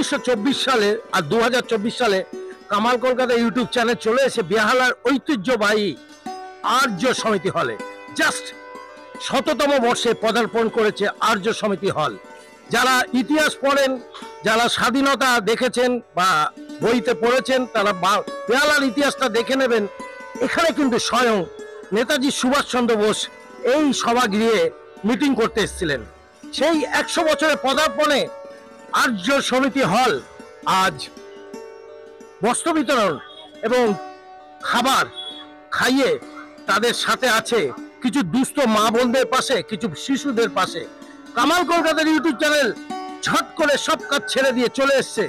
1924 সালে আর 2024 সালে Kamal Kolkata YouTube channel চলে এসে বেহালার ঐতিহ্যবাহী আর্য সমিতি হলে জাস্ট ১০০তম বর্ষে পদার্পণ করেছে আর্য সমিতি হল। যারা ইতিহাস পড়েন, যারা স্বাধীনতা দেখেছেন বা বইতে পড়েছেন, তারা বেহালার ইতিহাসটা দেখে নেবেন। এখানে কিন্তু স্বয়ং নেতাজি সুভাষচন্দ্র বোস এই সভাগৃহে মিটিং করতে এসেছিলেন। সেই ১০০ বছরের পদার্পণে আর্য সমিতি হল আজ বস্ত্র বিতরণ এবং খাবার খাইয়ে তাদের সাথে আছে কিছু দুস্থ মা বোনদের পাশে, কিছু শিশুদের পাশে। কামাল কলকাতার ইউটিউব চ্যানেল ঝট করে সব কাজ ছেড়ে দিয়ে চলে এসছে।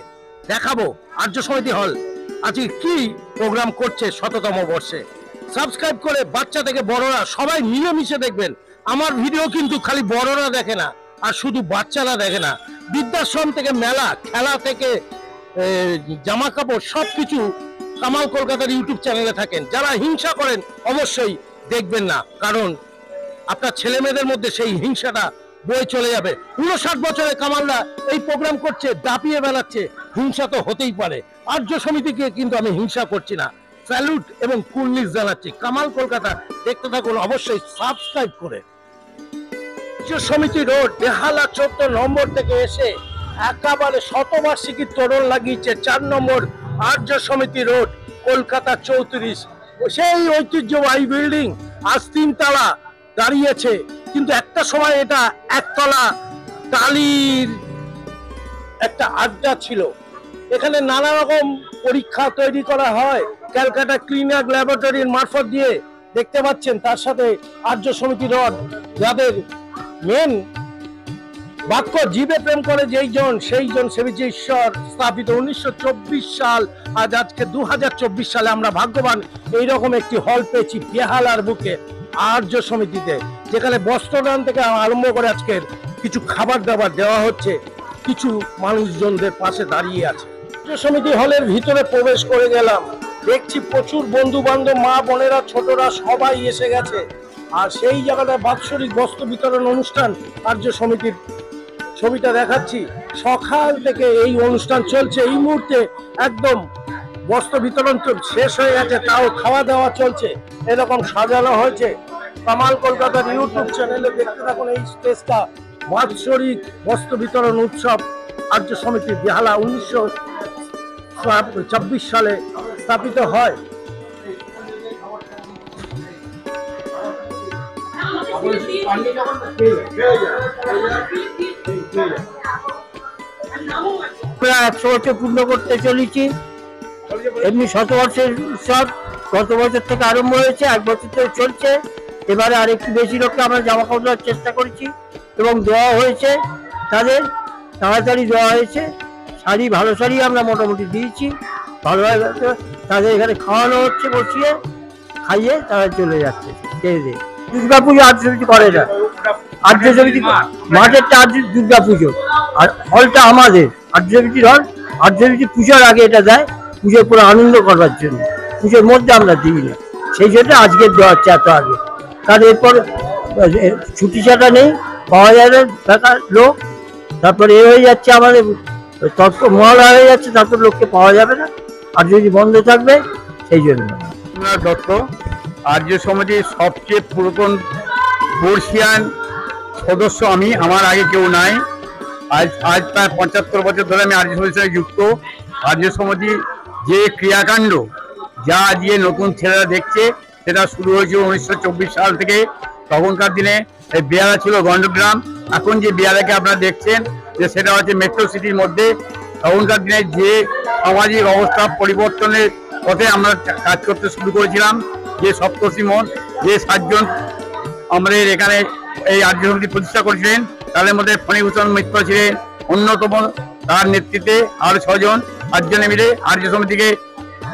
দেখাবো আর্য সমিতি হল আজকে কি প্রোগ্রাম করছে ১০০তম বর্ষে। সাবস্ক্রাইব করে বাচ্চা থেকে বড়রা সবাই মিলেমিশে দেখবেন। আমার ভিডিও কিন্তু খালি বড়রা দেখে না, আর শুধু বাচ্চারা দেখে না। বৃদ্ধাশ্রম থেকে মেলা, খেলা থেকে জামা কাপড় সবকিছু কামাল কলকাতার ইউটিউব চ্যানেলে থাকেন। যারা হিংসা করেন অবশ্যই দেখবেন না, কারণ আপনার ছেলে মেয়েদের মধ্যে সেই হিংসাটা বয়ে চলে যাবে। 59 বছরে কামালরা এই প্রোগ্রাম করছে, দাপিয়ে বেড়াচ্ছে, হিংসা তো হতেই পারে। আর্য সমিতিকে কিন্তু আমি হিংসা করছি না, স্যালুট এবং কুর্নিশ জানাচ্ছি। কামাল কলকাতা দেখতে থাকুন অবশ্যই সাবস্ক্রাইব করে। আর্য সমিতি রোড বেহালা 14 নম্বর থেকে এসে একেবারে শতবার্ষিকীর তোরণ লাগিয়েছে 4 নম্বর আর্য সমিতি রোড, কলকাতা 34। সেই ঐতিহ্যবাহী বিল্ডিং আজ 3 তলা দাঁড়িয়েছে, কিন্তু একটা সময় এটা একতলা টালির একটা আড্ডা ছিল। এখানে নানা রকম পরীক্ষা তৈরি করা হয় ক্যালকাটা ক্লিনার ল্যাবরেটরির মারফত দিয়ে, দেখতে পাচ্ছেন। তার সাথে আর্য সমিতি রড, যাদের মেন বাক্য জীবে প্রেম করে যেই জন সেই জন সেবিছে ঈশ্বর, স্থাপিত 1924 সাল। আজকে 2024 সালে আমরা ভাগ্যবান এইরকম একটি হল পেয়েছি বেহালার বুকে আর্য সমিতিতে, যেখানে বস্ত্রদান থেকে আরম্ভ করে আজকের কিছু খাবার দাবার দেওয়া হচ্ছে, কিছু মানুষজনদের পাশে দাঁড়িয়ে আছে। আর্য সমিতি হলের ভিতরে প্রবেশ করে গেলাম, দেখছি প্রচুর বন্ধু বান্ধব, মা বোনেরা, ছোটরা সবাই এসে গেছে। আর সেই জায়গাটায় বাৎসরিক বস্ত্র বিতরণ অনুষ্ঠান আর্য সমিতির ছবিটা দেখাচ্ছি। সকাল থেকে এই অনুষ্ঠান চলছে, এই মুহূর্তে একদম বস্ত্র বিতরণ শেষ হয়ে গেছে, তাও খাওয়া দাওয়া চলছে। এরকম সাজানো হয়েছে। কামাল কলকাতার ইউটিউব চ্যানেলে দেখতে থাকুন এই স্টেজটা। বাৎসরিক বস্ত্র বিতরণ উৎসব আর্য সমিতি বেহালা 1924 সালে স্থাপিত হয়। আমরা 100 বছর পূর্ণ করতে চলেছি। এমনি 100 বছরের উৎসব গত বছর থেকে আরম্ভ হয়েছে, 1 বছর ধরে চলছে। এবারে আরেকটু বেশি লোককে আমরা জামা কাপড় দেওয়ার চেষ্টা করেছি এবং দেওয়া হয়েছে, তাদের তাড়াতাড়ি দেওয়া হয়েছে। শাড়ি, ভালো শাড়ি আমরা মোটামুটি দিয়েছি, ভালোভাবে তাদের এখানে খাওয়ানো হচ্ছে, বসিয়ে খাইয়ে তারা চলে যাচ্ছে। দুর্গা পুজো আর্য সমিতি করে না, আর্য সমিতি মাঠেরটা আর্য দুর্গা পুজো, আর হলটা আমাদের আর্য সমিতির হল। আর্য সমিতি পুজোর আগে এটা দেয়, পুজোর পুরো আনন্দ করবার জন্য। পুজোর মধ্যে আমরা দিই না, সেই জন্য আজকে দেওয়া হচ্ছে এত আগে। কারণ এরপর ছুটি ছাটা নেই, পাওয়া যায় না বেকার লোক। তারপরে এ হয়ে যাচ্ছে আমাদের তত্ত্ব মহালয়া হয়ে যাচ্ছে, তারপর লোককে পাওয়া যাবে না, আর যদি বন্ধ থাকবে সেই জন্য। দত্ত, আর্য সমিতির সবচেয়ে পুরাতন বর্ষিয়ান সদস্য আমি, আমার আগে কেউ নাই। আজ প্রায় 75 বছর ধরে আমি আর্য সমিতির সাথে যুক্ত। আর্য সমিতি যে ক্রিয়াকাণ্ড যা আজকে নতুন ছেলেরা দেখছে, সেটা শুরু হয়েছিল 1924 সাল থেকে। তখনকার দিনে এই বেহালা ছিল গণ্ডগ্রাম, এখন যে বেহালাকে আপনারা দেখছেন যে সেটা হচ্ছে মেট্রো সিটির মধ্যে। তখনকার দিনে যে সামাজিক অবস্থা পরিবর্তনের পথে আমরা কাজ করতে শুরু করেছিলাম, যে সপ্তর্ষি মঠ, যে 7 জন আমাদের এখানে এই আর্য সমিতি প্রতিষ্ঠা করেছিলেন, তাদের মধ্যে ফণীভূষণ মিত্র ছিলেন অন্যতম। তার নেতৃত্বে আরো 6 জন 8 জনে মিলে আর্য সমিতিকে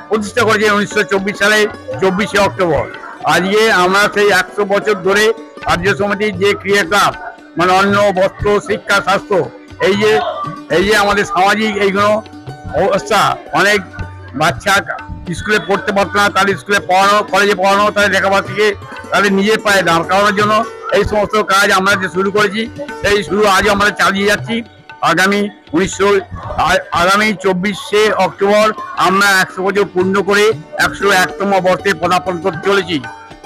প্রতিষ্ঠা করেছে 1924 সালে 24শে অক্টোবর। আজকে আমরা সেই 100 বছর ধরে আর্য সমিতির যে ক্রিয়াকলাপ, মানে অন্ন, বস্ত্র, শিক্ষা, স্বাস্থ্য, এই যে আমাদের সামাজিক এইগুলো অবস্থা, অনেক বাচ্চা স্কুলে পড়তে পারতো না, তাদের স্কুলে পড়ানো, কলেজে পড়ানো, তাদের লেখাপড়া থেকে তাদের নিজের পায়ে দাঁড় করানোর জন্য এই সমস্ত কাজ আমরা যে শুরু করেছি, সেই শুরু আজও আমরা চালিয়ে যাচ্ছি। আগামী 24শে অক্টোবর আমরা 100 বছর পূর্ণ করে 101তম বর্ষে পদার্পণ করতে চলেছি।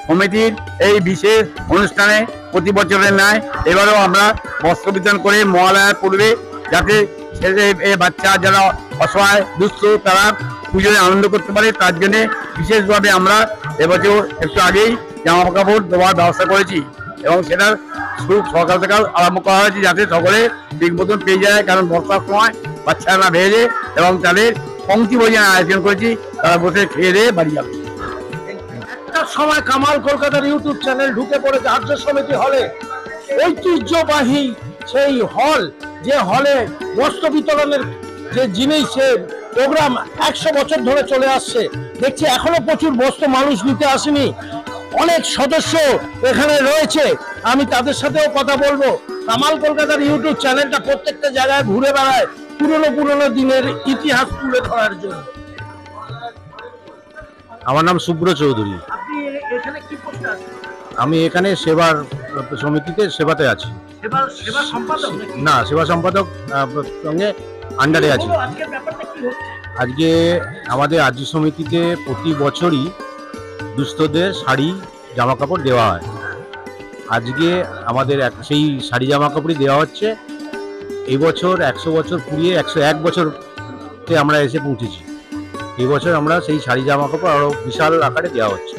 সমিতির এই বিশেষ অনুষ্ঠানে প্রতি বছরের ন্যায় এবারেও আমরা বস্ত্র বিতরণ করে মহালয়ার পূর্বে যাতে ছেলে বাচ্চা যারা অসহায় দুস্থ তারা পুজোয় আনন্দ করতে পারে, তার জন্য বিশেষভাবে আমরা এবছর একটু আগেই জামা কাপড় দেওয়ার ব্যবস্থা করেছি এবং সেটার খুব সকাল সকাল আরম্ভ করা হয়েছে যাতে সকলে ঠিক মতন পেয়ে যায়, কারণ বর্ষার সময় বাচ্চারা ভেজে এবং তাদের পংক্তি ভোজনের আয়োজন করেছি, তারা বসে খেয়ে দিয়ে বাড়ি যাবে। একটা সময় কামাল কলকাতার ইউটিউব চ্যানেল ঢুকে পড়েছে আর্য সমিতি হলে, ঐতিহ্যবাহী সেই হল, যে হলে বস্ত্র বিতরণের যে জিনিসের প্রোগ্রাম 100 বছর ধরে চলে আসছে। দেখছি এখনো প্রচুর বস্ত্র মানুষ নিতে আসেনি, অনেক সদস্য এখানে রয়েছে, আমি তাদের সাথেও কথা বলবো। কামাল কলকাতার ইউটিউব চ্যানেলটা প্রত্যেকটা জায়গায় ঘুরে বেড়ায় পুরনো দিনের ইতিহাস তুলে ধরার জন্য। আমার নাম সুব্র চৌধুরী। আপনি এখানে কি করতে আছেন? আমি এখানে সেবার সমিতিতে সেবাতে আছি। সেবা সম্পাদক নাকি? না, সেবা সম্পাদক সঙ্গে আন্ডারে আছি। আজকের ব্যাপারটা কি হচ্ছে? আজকে আমাদের আর্য সমিতিতে প্রতি বছরই দুস্থদের শাড়ি জামা কাপড় দেওয়া হয়। আজকে আমাদের সেই শাড়ি জামা কাপড়ই দেওয়া হচ্ছে। এই বছর 100 বছর পুড়িয়ে 101 বছরতে আমরা এসে পৌঁছেছি। এই বছর আমরা সেই শাড়ি জামা কাপড় আরো বিশাল আকারে দেওয়া হচ্ছে।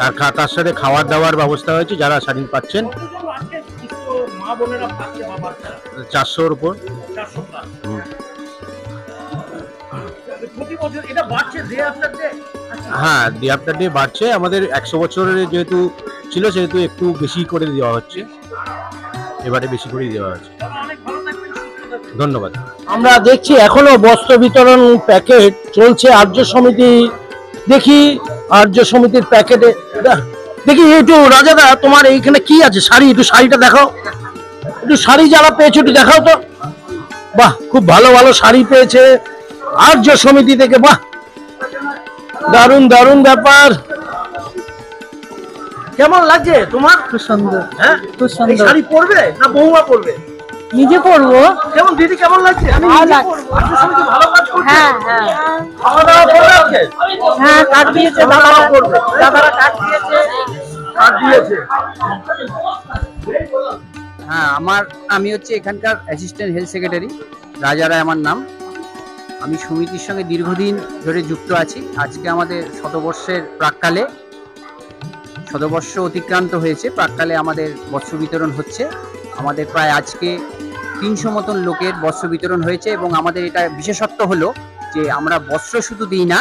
আর তার সাথে খাওয়ার দাওয়ার ব্যবস্থা হয়েছে, যারা শাড়ি পাচ্ছেন 400-র উপর। হ্যাঁ, ডে আফটার ডে বাড়ছে। আমাদের 100 বছরের যেহেতু ছিল সেহেতু একটু বেশি করে দেওয়া হচ্ছে, এবারে বেশি করেই দেওয়া হচ্ছে। ধন্যবাদ। আমরা দেখছি এখনো বস্ত্র বিতরণ প্যাকেট চলছে আর্য সমিতি। দেখি আর্য সমিতির প্যাকেটে দেখি একটু রাজাদা তোমার এইখানে কি আছে? শাড়ি, একটু শাড়িটা দেখাও, একটু শাড়ি যারা পেয়েছো একটু দেখাও তো। বাহ, খুব ভালো ভালো শাড়ি পেয়েছে আর্য সমিতি থেকে। বাহ, দারুণ দারুণ ব্যাপার। কেমন লাগছে তোমার? খুব সুন্দর, হ্যাঁ, খুব এই সুন্দর। শাড়ি পরবে না বৌমা পরবে? নিজে করবো। কেমন দিদি, কেমন লাগছে? আমি ভালো নিজে লাগছে। পরবো। আর্য সমিতি ভালো কাজ করছে। হ্যাঁ হ্যাঁ খাওয়া দাওয়া করবে আজকে? হ্যাঁ, কার্ড দিয়েছে দাদারা, করবে দাদারা কার্ড দিয়েছে। কার্ড দিয়েছে। হ্যাঁ, আমি হচ্ছে এখানকার অ্যাসিস্ট্যান্ট হেলথ সেক্রেটারি, রাজা রায় আমার নাম। আমি সমিতির সঙ্গে দীর্ঘদিন ধরে যুক্ত আছি। আজকে আমাদের শতবর্ষের প্রাক্কালে, শতবর্ষ অতিক্রান্ত হয়েছে, প্রাক্কালে আমাদের বস্ত্র বিতরণ হচ্ছে। আমাদের প্রায় আজকে 300 মতন লোকের বস্ত্র বিতরণ হয়েছে এবং আমাদের এটা বিশেষত্ব হলো যে আমরা বস্ত্র শুধু দিই না,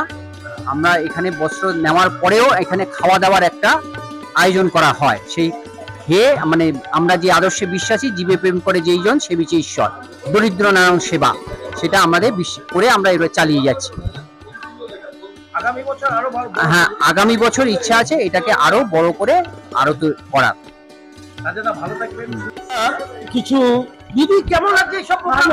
আমরা এখানে বস্ত্র নেওয়ার পরেও এখানে খাওয়া দাওয়ার একটা আয়োজন করা হয়। সেই মানে আমরা যে আদর্শে বিশ্বাসী, জীবে প্রেম করে যেই জন সে বিচে ঈশ্বর, দরিদ্র নারায়ণ সেবা, সেটা আমাদের করে আমরা এবার চালিয়ে যাচ্ছি। আগামী বছর আরো বড়। হ্যাঁ, আগামী বছর ইচ্ছা আছে এটাকে আরো বড় করে আরো করার। রাজাদা ভালো থাকবেন। কিছু দিদি, কেমন লাগছে এইসব প্রোগ্রাম?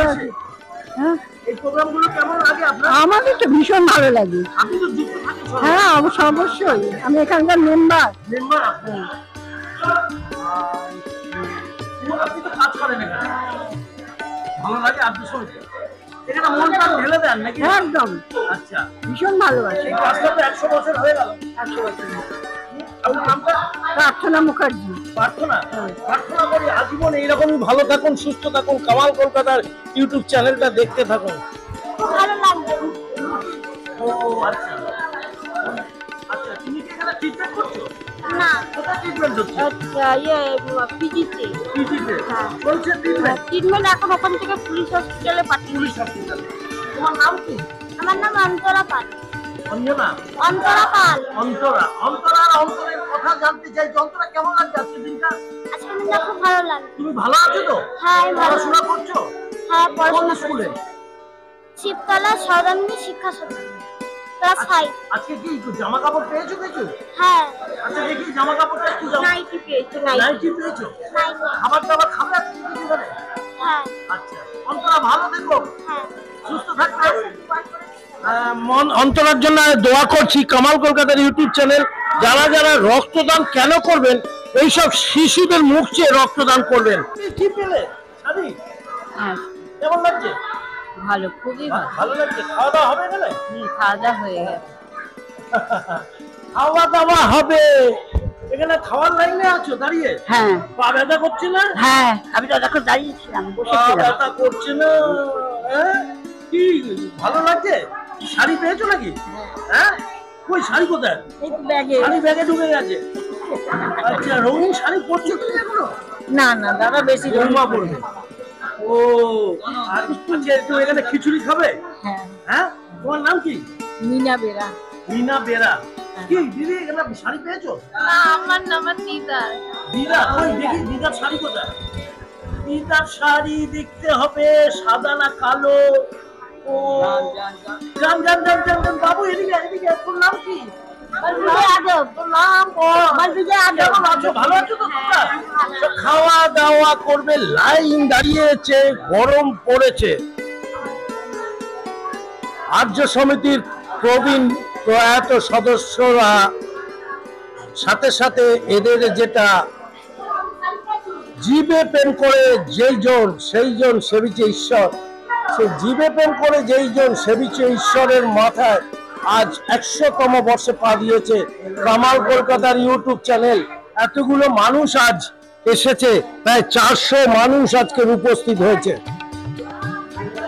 হ্যাঁ, এই প্রোগ্রামগুলো কেমন লাগে আপনার? আমাদের তো ভীষণ ভালো লাগে। আপনি তো যুক্ত থাকেন সবাই। হ্যাঁ, অবশ্যই, আমি এখানকার মেম্বার। মেম্বার আপনি। আপনি তো কাজ করেন এখানে, ভালো লাগে আর্য সমিতি? এখানে মন প্রাণ ঢেলে দেন নাকি? একদম আচ্ছা, ভীষণ ভালোবাসে। এই কাজটা তো 100 বছর হয়ে গেল। 100 বছর। আপনার নামটা? প্রার্থনা মুখার্জি। প্রার্থনা। প্রার্থনা করি আজীবন এইরকমই ভালো থাকুন, সুস্থ থাকুন, কামাল কলকাতার ইউটিউব চ্যানেলটা দেখতে থাকুন। ভালো লাগবে। ও আচ্ছা আচ্ছা, তুমি কি এখানে ট্রিটমেন্ট করছো? না, কোথায় ট্রিটমেন্ট হচ্ছে? আচ্ছা, পিজিতে। পিজিতে হ্যাঁ। চলছে ট্রিটমেন্ট? ট্রিটমেন্ট এখন ওখান থেকে পুলিশ হসপিটালে পাঠিয়ে। পুলিশ হসপিটালে। তোমার নাম কি? আমার নাম অন্তরা পাল। অঞ্জনা? অন্তরা পাল। অন্তরা। অন্তরার অন্তরের কথা জানতে চাই। অন্তরা, কেমন লাগছে আজকের দিনটা? আজকে দিনটা খুব ভালো লাগে। তুমি ভালো আছো তো? হ্যাঁ, আমি ভালো পড়াশোনা আছি। করছো? হ্যাঁ, কোন পড়াশোনা স্কুলে? শিবতলা সৌদামিনী শিক্ষা সমিতি, ক্লাস 5। আজকে কি জামা কাপড় পেয়েছো কিছু? হ্যাঁ, আচ্ছা, দেখি জামা কাপড়টা একটু দাও। নাইটি পেয়েছি। নাইটি পেয়েছো? নাইটি। খাবার দাবার খাবে আজকে দুপুরে? হ্যাঁ আচ্ছা, অন্তরা ভালো থেকো, হ্যাঁ। সুস্থ থাকবে। অন্তরার জন্য দোয়া করছি। কামাল কলকাতার ইউটিউব চ্যানেল, যারা যারা রক্তদান কেন করবেন এইসব শিশুদের মুখ চেয়ে রক্তদান করবেন। কি পেলে শাড়ি? কেমন লাগছে? ভালো, খুবই ভালো। ভালো লাগছে। খাওয়া দাওয়া হবে এখানে? খাওয়া দাওয়া হয়ে গেছে। খাওয়া দাওয়া হবে এখানে। খাওয়ার লাইনে আছো দাঁড়িয়ে? হ্যাঁ পা ব্যথা করছে না? হ্যাঁ, আমি তো এখন দাঁড়িয়েছিলাম, পা বসেছিলাম। ব্যথা করছে না? হ্যাঁ? কি ভালো লাগছে? শাড়ি পেয়েছো নাকি? হ্যাঁ, কই শাড়ি কোথায়? এই তো ব্যাগে। শাড়ি ব্যাগে ঢুকে গেছে। আচ্ছা, রঙিন শাড়ি পরছো কি এখনো? না না দাদা, বেশি বৌমা পরবে। ও, আর আজকে একটু এখানে খিচুড়ি খাবে? হ্যাঁ। হ্যাঁ, তোমার নাম কি? মিনা বেরা। মিনা বেরা। কি দিদি এখানে শাড়ি পেয়েছো? না, আমার নাম দিদার। দিদা, কই দেখি দিদার শাড়ি কোথায়? দিদার শাড়ি দেখতে হবে সাদা না কালো? ও, জান জান জান জান জান, বাবু এদিকে এদিকে। তোর নাম কি? তোর নাম? ও, কেমন আছো? ভালো আছো তো তোমরা? তো খাওয়া দাওয়া করবে, লাইন দাঁড়িয়েছে, গরম পড়েছে। আর্য সমিতির প্রবীণ প্রয়াত সদস্যরা সাথে সাথে এদের যেটা জীবে প্রেম করে যেই জন সেই জন সেবিছে ঈশ্বর, সেই জীবে প্রেম করে যেই জন সেবিছে ঈশ্বরের মাথায় আজ 100তম বর্ষে পা দিয়েছে কামাল কলকাতার ইউটিউব চ্যানেল। এতগুলো মানুষ আজ এসেছে, প্রায় 400 মানুষ আজকের উপস্থিত হয়েছে।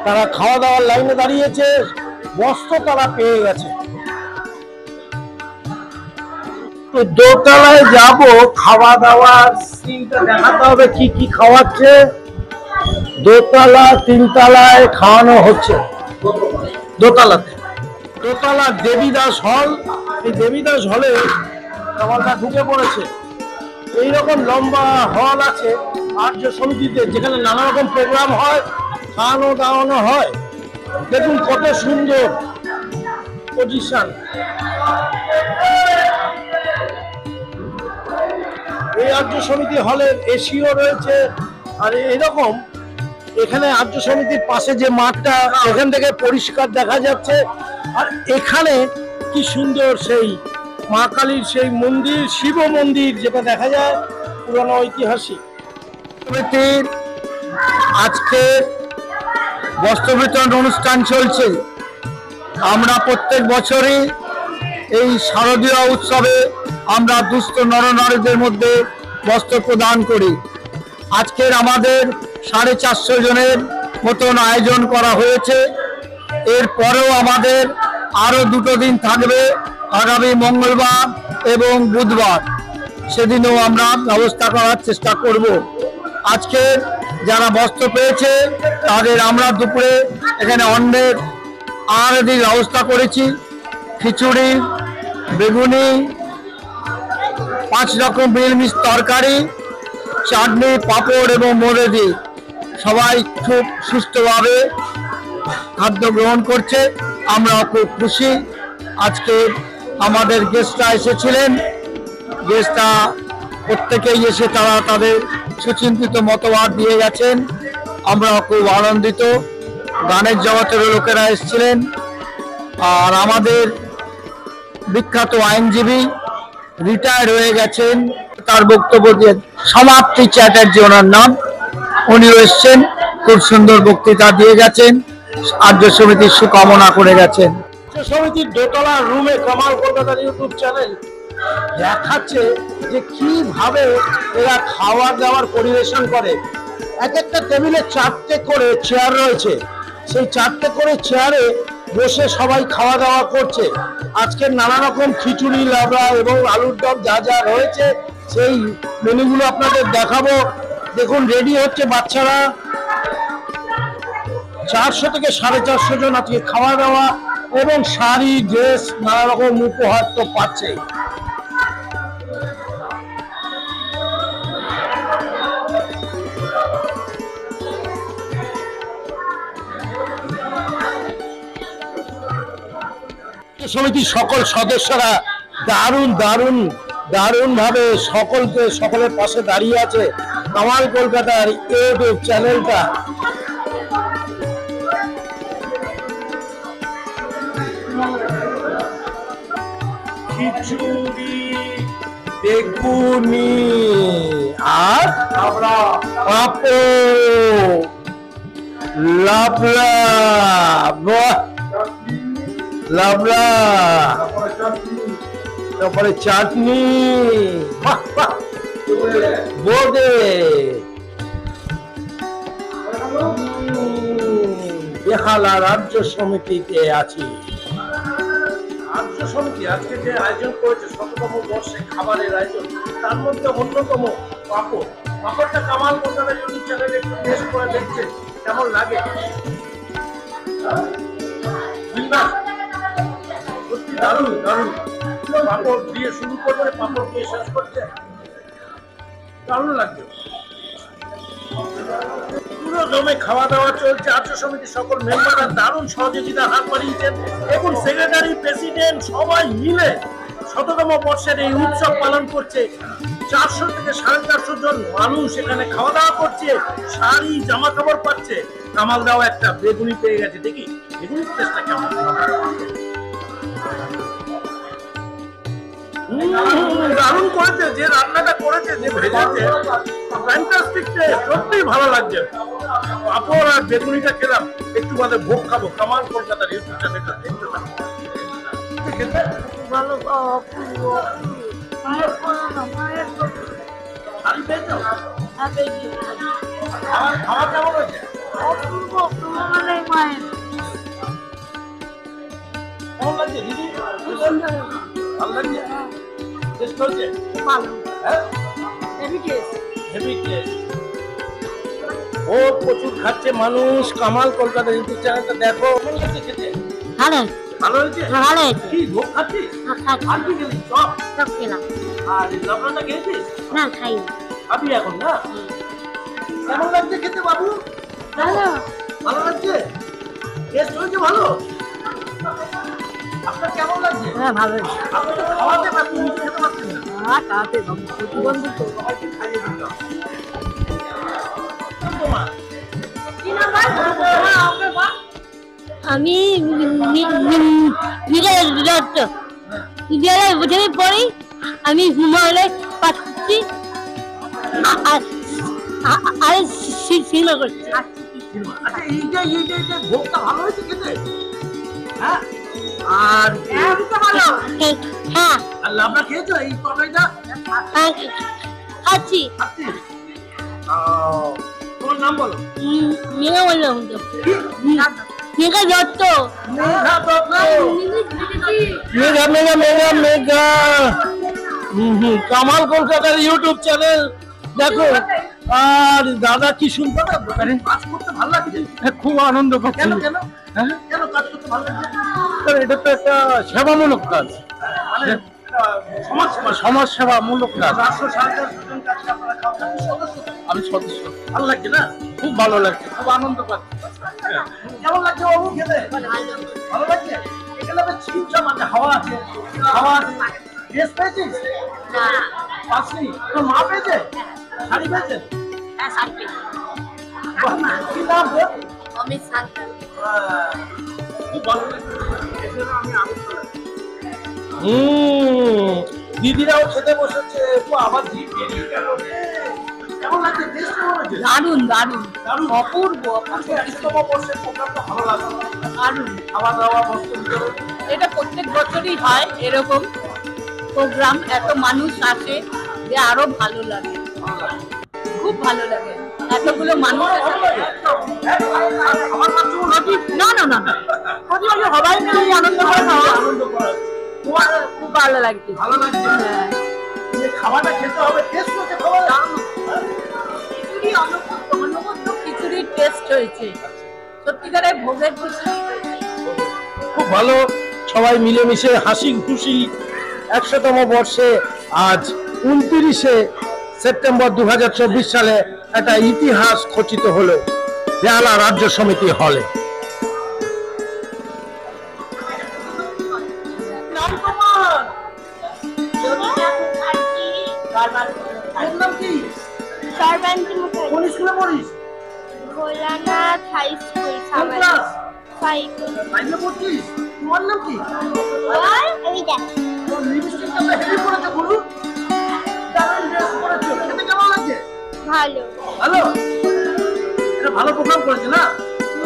তারা খাওয়া দাওয়ার লাইনে দাঁড়িয়েছে, বস্ত্র তারা পেয়ে গেছে। তো দোতলায় যাব, খাওয়া দাওয়ার সিনটা দেখাতে হবে কি কি খাওয়াচ্ছে। দোতলা 3তলায় খাওয়ানো হচ্ছে। দোতলাতে দোতলা দেবীদাস হল। এই দেবীদাস হলে আমারটা ঢুকে পড়েছে। এইরকম লম্বা হল আছে আর্য সমিতিতে, যেখানে নানা রকম প্রোগ্রাম হয়, খাওয়ানো দাওয়ানো হয়। দেখুন কত সুন্দর পজিশন। এই আর্য সমিতি হলের এসিও রয়েছে। আর এরকম এখানে আর্য সমিতির পাশে যে মাঠটা, এখান থেকে পরিষ্কার দেখা যাচ্ছে। আর এখানে কি সুন্দর সেই মা কালীর সেই মন্দির, শিব মন্দির, যেটা দেখা যায় পুরনো ঐতিহাসিক। সমিতির আজকে বস্ত্র বিতরণ অনুষ্ঠান চলছে। আমরা প্রত্যেক বছরই এই শারদীয় উৎসবে আমরা দুস্থ নরনারীদের মধ্যে বস্ত্র প্রদান করি। আজকের আমাদের 450 জনের মতন আয়োজন করা হয়েছে। এরপরেও আমাদের আরো 2 দিন থাকবে, আগামী মঙ্গলবার এবং বুধবার। সেদিনও আমরা ব্যবস্থা করার চেষ্টা করব। আজকে যারা বস্ত্র পেয়েছে তাদের আমরা দুপুরে এখানে অন্নের আহারের ব্যবস্থা করেছি। খিচুড়ি, বেগুনি, 5 রকম নিরামিষ তরকারি, চাটনি, পাঁপড় এবং মোরেদি। সবাই খুব সুস্থভাবে খাদ্য গ্রহণ করছে। আমরা খুব খুশি। আজকে আমাদের গেস্টরা এসেছিলেন। গেস্টরা প্রত্যেকেই এসে তারা তাদের সুচিন্তিত মতবাদ দিয়ে গেছেন। আমরা খুব আনন্দিত। গানের জগতের লোকেরা এসেছিলেন। আর আমাদের বিখ্যাত আইনজীবী রিটায়ার হয়ে গেছেন, তার বক্তব্য দিয়ে সমাপ্তি চ্যাটার্জি ওনার নাম, উনিও এসছেন, খুব সুন্দর বক্তৃতা দিয়ে গেছেন, আর্য সমিতির সুকামনা করে গেছেন। সমিতির দোতলা রুমে কামাল কলকাতার ইউটিউব চ্যানেল দেখাচ্ছে যে কিভাবে এরা খাওয়া দাওয়ার পরিবেশন করে। এক একটা টেবিলে 4টে করে চেয়ার রয়েছে। সেই 4টে করে চেয়ারে বসে সবাই খাওয়া দাওয়া করছে। আজকের নানা রকম খিচুড়ি, লাবড়া এবং আলুর দম যা যা রয়েছে সেই মেনুগুলো আপনাদের দেখাবো। দেখুন রেডি হচ্ছে বাচ্চারা। 400 থেকে 450 জন আজকে খাওয়া দাওয়া এবং শাড়ি, ড্রেস, নানা রকম উপহার তো পাচ্ছে। সমিতির সকল সদস্যরা দারুণ দারুণ দারুণ ভাবে সকলের পাশে দাঁড়িয়ে আছে। কামাল কলকাতার ইউটিউব চ্যানেলটা খিচুড়ি, বেগুনি আর পাপড় লাবলা, বাহ লাবলা, তারপরে চাটনি, বাহ বাহ, বোঁদে, বেহালা রাজ্য সমিতিতে আছি। রাজ্য সমিতি আজকে যে আয়োজন করেছে ১৭তম বর্ষে খাবারের আয়োজন, তার মধ্যে অন্যতম পাপড়। পাপড়টা কামাল কলকাতা ইউটিউব চ্যানেলে একটু টেস্ট করে দেখছে কেমন লাগে। বিন্দাস, সত্যি দারুণ দারুণ। পাপড় দিয়ে শুরু করছে, পাপড় দিয়ে শেষ করছে, দারুণ লাগছে। পুরো দমে খাওয়া দাওয়া চলছে। আর্য সমিতির সকল মেম্বাররা দারুণ সহযোগিতার হাত বাড়িয়েছেন এবং সেক্রেটারি, প্রেসিডেন্ট সবাই মিলে ১৭তম বর্ষের এই উৎসব পালন করছে। ৪০০ থেকে ৪৫০ জন মানুষ এখানে খাওয়া দাওয়া করছে, শাড়ি জামা কাপড় পাচ্ছে। কামাল দাও একটা বেগুনি পেয়ে গেছে, দেখি বেগুনির টেস্টটা কেমন। দারুণ করেছে, যে রান্নাটা করেছে, যে ভেজেছে, ফ্যান্টাস্টিক টেস্ট, সত্যি ভালো লাগছে। পাপড় আর বেগুনিটা খেলাম, একটু বাদে ভোগ খাবো। কামাল কলকাতার ইউটিউব চ্যানেলটা দেখতে থাকো। ভালো অপূর্ব। শাড়ি পেয়েছো? হ্যাঁ, পেয়েছি। খাওয়া কেমন হয়েছে? অপূর্ব, তোমার মায়ের কেমন লাগছে দিদি? ভালো লাগছে? টেস্ট হয়েছে? ভালো, হ্যাঁ, হেভি টেস্ট। Heavy taste. ও প্রচুর খাচ্ছে মানুষ। কামাল কলকাতা ইউটিউব চ্যানেলটা দেখো। কেমন লাগছে খেতে? ভালো, ভালো হয়েছে? ভালো হয়েছে। কি ভোগ খাচ্ছিস? আর কি খেলি? চপ সব খেলাম। আর লাবড়াটা খেয়েছিস? না, খাইনি। খাবি এখন না? কেমন লাগছে খেতে বাবু? ভালো, ভালো লাগছে? টেস্ট হয়েছে ভালো? আপনার কেমন লাগছে? হ্যাঁ ভালো হয়েছে। আপনি তো খাওয়াতে পারছেন, নিজে খেতে পারছেন না। হ্যাঁ, তাতে প্রতিবন্ধী তো। সবাইকে খাইয়ে দিলাম। তোমার কি নাম্বার? আপনার মা? আমি বিকেলে দত্ত, বিকেলে বুঝে পড়ি। আমি হিমালয় পাঠ করছি আর সিনেমা করছি। আচ্ছা, এইটা ভোগটা ভালো হয়েছে খেতে? হ্যাঁ। আর ভালো, হ্যাঁ আর লাবড়া খেয়েছো? এই তরকারিটা খাচ্ছি। খাচ্ছিস? তোমার নাম বলো। মেঘা বললাম তো, মেঘা দত্ত। মেঘা মেঘা মেঘা মেঘা। কামাল কলকাতার ইউটিউব চ্যানেল দেখো। আর দাদা কি সুন্দর কাজ করতে ভালো লাগছে। খুব আনন্দ পাচ্ছি। কেন কেন কেন কাজ করতে ভালো লাগছে? এটা তো একটা সেবামূলক কাজ, মানে সমাজ সেবা। সমাজ সেবামূলক কাজ। ৪০০-৪৫০ জন কাজকে আপনারা খাওয়ান, আপনি সদস্য তো? আমি সদস্য, ভালো লাগছে না? খুব ভালো লাগছে, খুব আনন্দ পাচ্ছি। কেমন লাগছে বাবু খেতে? ভালো লাগছে? এখানে বেশ ছিমছাম আছে, হাওয়া আছে। হাওয়া আছে। ড্রেস পেয়েছিস? পাসনি? তোর মা পেয়েছে? শাড়ি পেয়েছে? হ্যাঁ, শান্তি। বাহ, কি নাম তোর? অমিত শান্তি। খুব ভালো লাগছে। এছাড়া আমি আনন্দ লাগছে। দিদিরাও খেতে বসেছে। আবার জিভ বেরিয়ে গেল রে। কেমন লাগছে? টেস্ট কেমন হয়েছে? দারুণ দারুণ, দারুণ। অপূর্ব আজকে ১০০তম বর্ষের প্রোগ্রামটা ভালো লাগলো। দারুণ। খাওয়া দাওয়া বস্ত্র বিতরণ। এটা প্রত্যেক বছরই হয় এরকম প্রোগ্রাম। এত মানুষ আসে যে আরো ভালো লাগে, খুব ভালো লাগে। এতগুলো মানুষ আমার মাত্র না না না সবাই মিলে আনন্দ করে খাওয়া। আনন্দ করা। খুব ভালো লাগছে। ভালো লাগছে। যে খাবারটা খেতে হবে, টেস্ট করতে খাবার। খিচুড়ি অনবদ্য খিচুড়ির টেস্ট হয়েছে, সত্যিকারের ভোগের খিচুড়ি হয়েছে। খুব ভালো। সবাই মিলেমিশে হাসি খুশি ১০০তম বর্ষে আজ ২৯শে সেপ্টেম্বর ২০২৪ সালে একটা ইতিহাস খচিত হলো বেহালা রাজ্য সমিতি হলে। নাম তোমার? তোর নাম কি? কোন স্কুলে পড়িস? ভোলানাথ হাই স্কুল, কোন ক্লাস? 5। ফাইভে পড়ছিস? তোমার নাম কি? আমি দেখ তোর লিপস্টিকটা তো হেভি পড়েছে গুরু। ভালো, এটা ভালো প্রোগ্রাম করেছে না?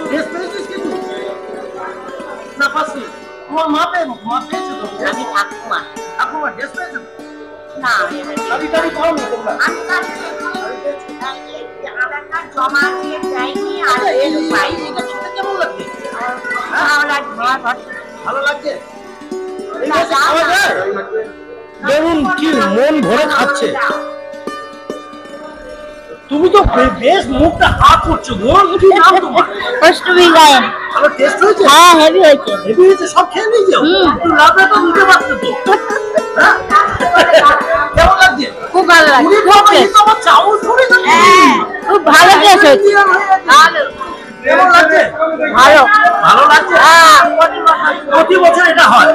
ড্রেস পেয়েছিস কিন্তু না পাসি? তোমার মা পেয়েছে তো? আমি ঠাকুমা। ঠাকুমা ড্রেস পেয়েছে তো? না, শাড়ি টাড়ি পাওনি তোমরা? আমি আধার কার্ড জমা দিয়ে যাইনি আর এর পাই। এটা খেতে কেমন লাগছে? ভালো লাগছে। ভালো লাগছে? এই মাসে খাওয়া যায়? দেখুন কি মন ভরে খাচ্ছে। তুমি তো বেশ মুখটা হা করছো গো। কি নাম তোমার? অষ্টমী গায়েন। ভালো টেস্ট হয়েছে? হ্যাঁ, হেভি হয়েছে। হেভি হয়েছে, সব খেয়ে নিয়েছো? একটু লাভটা তো দিতে পারতো তো। হ্যাঁ? কেমন লাগছে? খুব ভালো লাগছে। উনি খাওয়া এই তো আমার চামচ ধরে গেল। হ্যাঁ, খুব ভালো টেস্ট হয়েছে। ভালো। কেমন লাগছে? ভালো। ভালো লাগছে? হ্যাঁ। প্রতি বছর এটা হয়।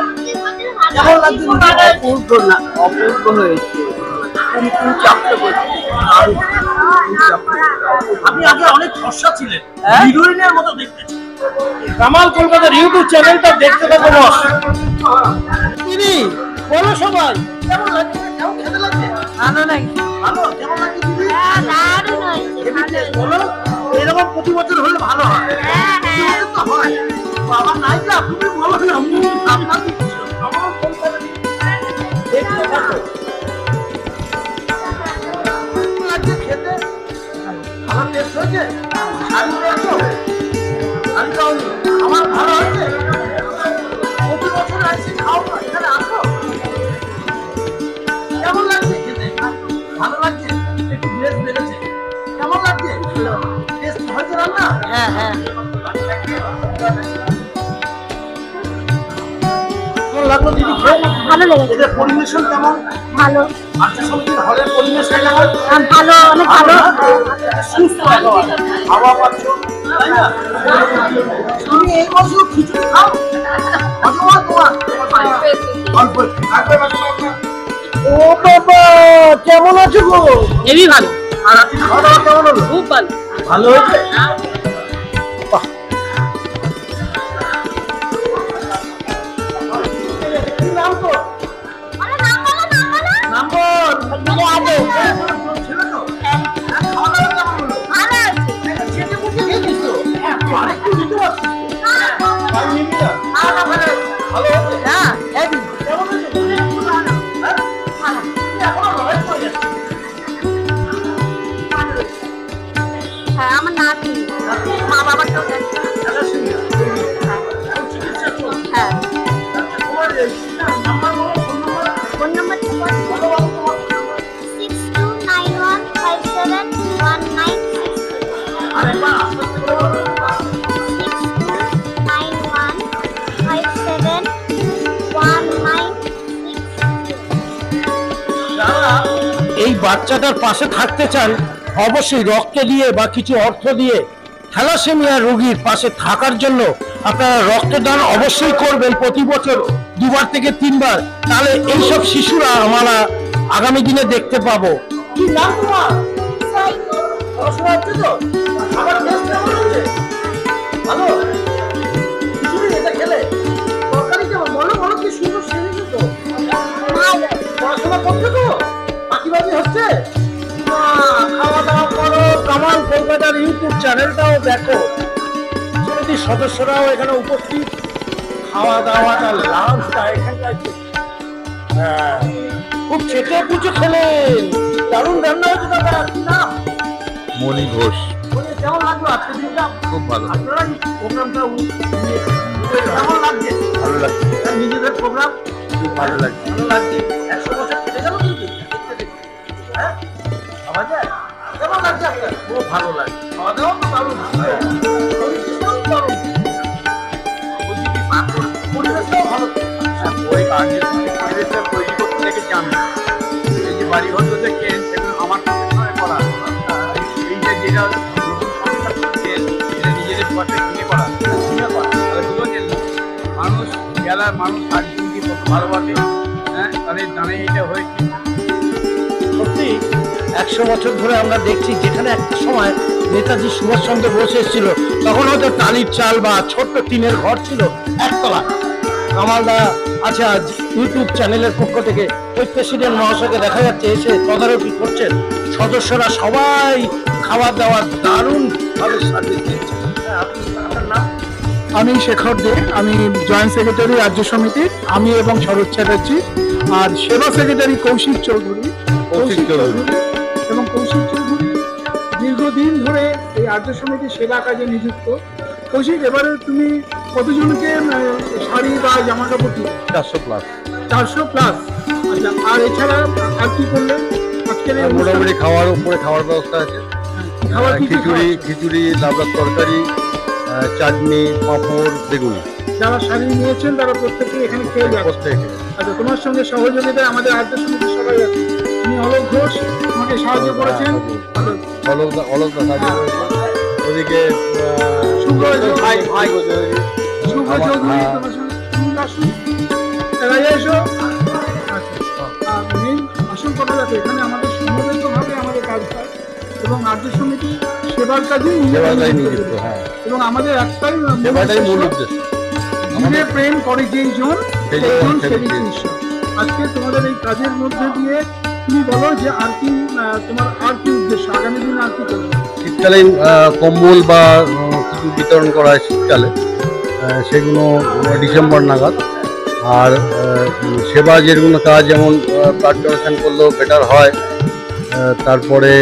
কেমন লাগছে? অপূর্ব না, অপূর্ব হয়েছে। কুমকুম চক্রবর্তী। আপনি আগে অনেক ফর্সা ছিলেন, হিরোইনের মতো দেখতে। কামাল কলকাতার ইউটিউব চ্যানেলটা দেখতে থাকো বস। দিদি বলো সবাই কেমন লাগছে? কেমন খেতে লাগছে? ভালো লাগছে। ভালো। কেমন লাগছে দিদি? দারুণ হয়েছে। এমনিতে বলো এরকম প্রতি বছর হলে ভালো হয়। প্রতি বছর তো হয়। বাবা নাই যা তুমি বলো না, আপনার কামাল কলকাতার দেখতে থাকো। কেমন লাগছে খেতে? আমার টেস্ট হয়েছে? শাড়ি পেয়েছো? শাড়ি পাওনি? আমার ভালো হয়েছে? প্রতি বছর আসি খাও না, এখানে আসো। কেমন লাগছে খেতে? ভালো লাগছে? একটু ড্রেস বেড়েছে। কেমন লাগছে? টেস্ট হয়েছে রান্না? হ্যাঁ, হ্যাঁ। কেমন লাগলো দিদি খেয়ে? ভালো লেগেছে। এদের পরিবেশন কেমন? ভালো। আচ্ছা সমিতির হলের পরিবেশ কেমন? ভালো, অনেক ভালো। সুস্থ একেবারে। হাওয়া পাচ্ছ, তাই না? তুমি এই বছর খিচুড়ি খাও? অজমা তোমার? অল্প একটু। থাকবে না তোমার? ও বাবা, কেমন আছো গো? হেভি ভালো। আর আজকে খাওয়া দাওয়া কেমন হলো? খুব ভালো। ভালো হয়েছে? বাহ। কি নাম তোর? নাম বল। ছেলে তো? হ্যাঁ, খাওয়া দাওয়া কেমন হলো? একটা ছেটে মুটে খেয়েছিস তো? আরেকটু দিতে পারছিস তো? ভালো নিবি না? ভালো হয়েছে? হ্যাঁ, হেভি। কেমন হয়েছে? হ্যাঁ? তুই এখনো লড়াই করে যাচ্ছিস। হ্যাঁ, আমার নাতি। মা বাবাকেও দেখছে। খেলা শুনি। এখন চিকিৎসা চলছে। হ্যাঁ। আচ্ছা, তোমার নাম্বার বলো, ফোন নাম্বার? ফোন নাম্বার বলো, বলো তোমার ফোন নাম্বার। 6291571962 আরেকবার আস্তে আস্তে করে বলো। 6291571962 যারা এই বাচ্চাটার পাশে থাকতে চান অবশ্যই রক্ত দিয়ে বা কিছু অর্থ দিয়ে থ্যালাসেমিয়া রোগীর পাশে থাকার জন্য আপনারা রক্তদান অবশ্যই করবেন প্রতি বছর 2বার থেকে 3বার। তাহলে এইসব শিশুরা আমরা আগামী দিনে দেখতে পাবো। কি নাম তোমার? পড়াশোনা হচ্ছে তো? আমার টেস্ট কেমন হচ্ছে? ভালো? খিচুড়ি এটা খেলে? তরকারি কেমন? বলো বলো, কি সুন্দর সেজেছে তো। পড়াশোনা করছো তো? বাকি হচ্ছে? না, খাওয়া দাওয়া করো, কামাল কলকাতার ইউটিউব চ্যানেলটাও দেখো। সমিতির সদস্যরাও এখানে উপস্থিত। খাওয়া দাওয়াটা লাঞ্চটা এখানটায় হ্যাঁ খুব চেটে পুচে খেলেন। দারুণ রান্না হয়েছে দাদা। কি নাম? মণি ঘোষ। কেমন লাগলো আজকে দিনটা? খুব ভালো। আপনারা এই প্রোগ্রামটা কেমন লাগছে? ভালো লাগছে। নিজেদের প্রোগ্রাম খুব ভালো লাগছে। ভালো লাগছে। 100 বছর কেটে গেল কিন্তু দেখতে দেখতে। হ্যাঁ ভাবা যায়? কেমন লাগছে আপনার? খুব ভালো লাগছে। খাওয়া দাওয়া তো দারুণ। পরিবেশটাও দারুণ। পরিবেশটাও ভালো। ওই পরিবেশটা তৈরি করতে দেখেছি আমি। এই যে বাড়িঘর দেখছেন সেগুলো আমার পছন্দ করা। এই যে যেটা নতুন সংস্থা করছেন সেটা নিজেদের পথে কিনে করা। তাহলে বুঝলেন মানুষ গেলার মানুষ আর দুটি ভালোবাসে। হ্যাঁ তাদের জানে এটা হয়েছে। সত্যি 100 বছর ধরে আমরা দেখছি যেখানে একটা সময় নেতাজি সুভাষচন্দ্র বোস এসেছিল তখন হয়তো টালির চাল বা ছোট্ট টিনের ঘর ছিল একতলা। কামালদা আচ্ছা, আজ ইউটিউব চ্যানেলের পক্ষ থেকে ওই প্রেসিডেন্ট মহাশয়কে দেখা যাচ্ছে এসে তদারকি করছেন, সদস্যরা সবাই খাওয়া দাওয়ার দারুণ ভাবে সার্ভিস দিচ্ছে। হ্যাঁ, আপনার নাম? আমি শেখর দে, আমি জয়েন্ট সেক্রেটারি রাজ্য সমিতির, আমি এবং শরৎ চ্যাটার্জি। আর সেবা সেক্রেটারি কৌশিক চৌধুরী এবং কৌশিক চৌধুরী দীর্ঘদিন ধরে এই রাজ্য সমিতির সেবা কাজে নিযুক্ত। কৌশিক, এবারে তুমি কতজনকে শাড়ি বা জামা কাপড় দিলে? 400 প্লাস। আচ্ছা, আর এছাড়া আর কি করলে আজকের এই মোটামুটি খাওয়ার উপরে খাওয়ার ব্যবস্থা আছে, খাবার কি কি খিচুড়ি, লাবড়ার তরকারি, চাটনি, পাঁপড়, বেগুনি। যারা শাড়ি নিয়েছেন তারা প্রত্যেকেই এখানে খেয়ে যাচ্ছে। আচ্ছা, তোমার সঙ্গে সহযোগিতায় আমাদের রাজ্য সমিতির সবাই আছে। তুমি অলোক ঘোষ আমাকে সাহায্য করেছেন, ওদিকে শুভ্র চৌধুরী, ভাই শুভ্র চৌধুরী তোমার সঙ্গে তুমি আসুন, রাজা এসো। আচ্ছা, মেন আসল কথা যাতে এখানে আমাদের সমবেতভাবে আমাদের কাজ হয় এবং রাজ্য সমিতি সেবার কাজে নিযুক্ত। এবং আমাদের একটাই মূল উদ্দেশ্য, জীবে প্রেম করে যেই জন সেইজন সেবিক ঈশ্বর। আজকে তোমাদের এই কাজের মধ্যে দিয়ে তুমি বলো যে আর কি তোমার আর কি উদ্দেশ্য, আগামী দিনে আর কি করবে? শীতকালীন কম্বল বা কিছু বিতরণ করা হয় শীতকালে, সেগুলো ডিসেম্বর নাগাদ। আর সেবা যেগুলো কাজ, যেমন ব্লাড ডোনেশন করলেও বেটার হয়, তারপরে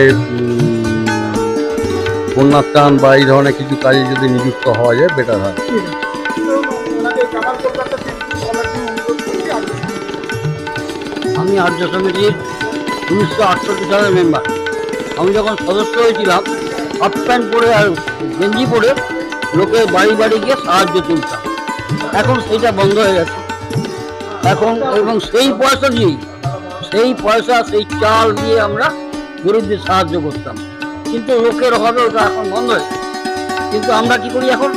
কন্যাস্থান বা এই ধরনের কিছু কাজে যদি নিযুক্ত হওয়া যায় বেটার হয়। ঠিক আছে, তো ওনাদের কামাল কলকাতা বলার জন্য অনুরোধ করছি। আমি আর্য সমিতির 1968 সালের মেম্বার। আমি যখন সদস্য হয়েছিলাম হাফ প্যান্ট পরে আর গেঞ্জি পরে লোকের বাড়ি বাড়ি গিয়ে সাহায্য তুলতাম। এখন সেইটা বন্ধ হয়ে গেছে। এখন এবং সেই পয়সা দিয়েই সেই চাল দিয়ে আমরা গরিবদের সাহায্য করতাম, কিন্তু লোকের অভাবে ওটা এখন বন্ধ হয়ে গেছে। কিন্তু আমরা কি করি এখন?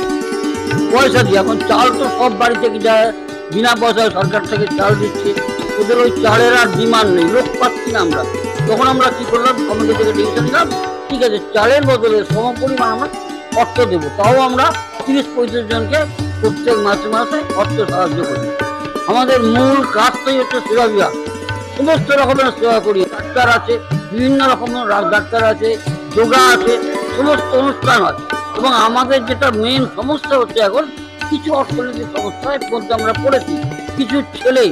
পয়সা দিই। এখন চাল তো সব বাড়ি থেকে যায়, বিনা পয়সায় সরকার থেকে চাল দিচ্ছে। ওদের ওই চালের আর ডিমান্ড নেই, লোক পাচ্ছি না আমরা। তখন আমরা কি করলাম, কমিটি থেকে ডিসিশন নিলাম, ঠিক আছে চালের বদলে সমপরিমাণ আমরা অর্থ দেবো। তাও আমরা 30-35 জনকে প্রত্যেক মাসে মাসে অর্থ সাহায্য করি। আমাদের মূল কাজটাই হচ্ছে সেবা বিভাগ। সমস্ত রকমের সেবা করি। ডাক্তার আছে, বিভিন্ন রকমের ডাক্তার আছে, যোগা আছে, সমস্ত অনুষ্ঠান আছে। এবং আমাদের যেটা মেন সমস্যা হচ্ছে এখন কিছু অর্থনৈতিক সমস্যার মধ্যে আমরা পড়েছি। কিছু ছেলে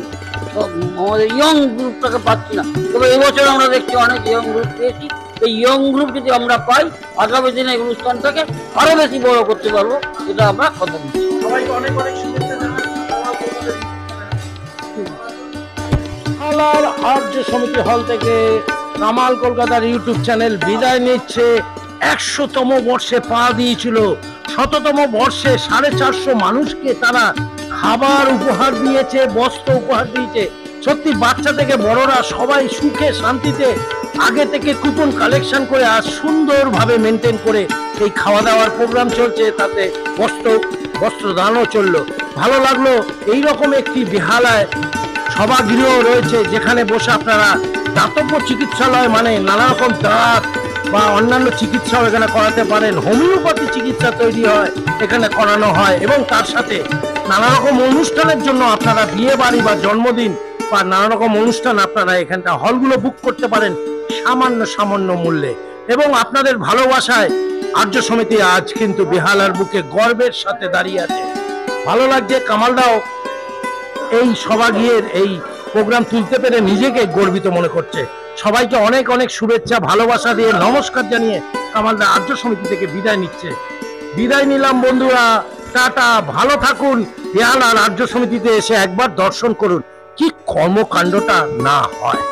আমাদের ইয়ং গ্রুপটাকে পাচ্ছি না, তবে এবছর আমরা দেখছি অনেক ইয়ং গ্রুপ পেয়েছি। এই ইয়ং গ্রুপ যদি আমরা পাই, আগামী দিনে এই অনুষ্ঠানটাকে আরো বেশি বড় করতে পারবো, এটা আমরা কথা দিচ্ছি। সবাইকে অনেক অনেক শুভেচ্ছা জানাই। আলার আর্য সমিতি হল থেকে কামাল কলকাতার ইউটিউব চ্যানেল বিদায় নিচ্ছে। 100তম বর্ষে পা দিয়েছিল। 100তম বর্ষে 450 মানুষকে তারা খাবার উপহার দিয়েছে, বস্ত্র উপহার দিয়েছে। সত্যি বাচ্চা থেকে বড়রা সবাই সুখে শান্তিতে আগে থেকে কুপন কালেকশন করে আর সুন্দরভাবে মেনটেন করে এই খাওয়া দাওয়ার প্রোগ্রাম চলছে, তাতে বস্ত্রদানও চললো। ভালো লাগলো। এইরকম একটি বেহালায় সভাগৃহ রয়েছে যেখানে বসে আপনারা দাতব্য চিকিৎসালয় মানে নানা রকম দাঁত বা অন্যান্য চিকিৎসাও এখানে করাতে পারেন। হোমিওপ্যাথি চিকিৎসা তৈরি হয়, এখানে করানো হয়। এবং তার সাথে নানা রকম অনুষ্ঠানের জন্য আপনারা বিয়ে বাড়ি বা জন্মদিন বা নানা রকম অনুষ্ঠান আপনারা এখানটা হলগুলো বুক করতে পারেন সামান্য মূল্যে। এবং আপনাদের ভালোবাসায় আর্য সমিতি আজ কিন্তু বেহালার বুকে গর্বের সাথে দাঁড়িয়ে আছে। ভালো লাগছে। কামালদাও এই সভাগৃহের এই প্রোগ্রাম তুলতে পেরে নিজেকে গর্বিত মনে করছে। সবাইকে অনেক অনেক শুভেচ্ছা ভালোবাসা দিয়ে নমস্কার জানিয়ে কামালদা আর্য সমিতি থেকে বিদায় নিচ্ছে। বিদায় নিলাম বন্ধুরা, টাটা, ভালো থাকুন। বেহালার আর্য সমিতিতে এসে একবার দর্শন করুন, কি কর্মকাণ্ডটা না হয়।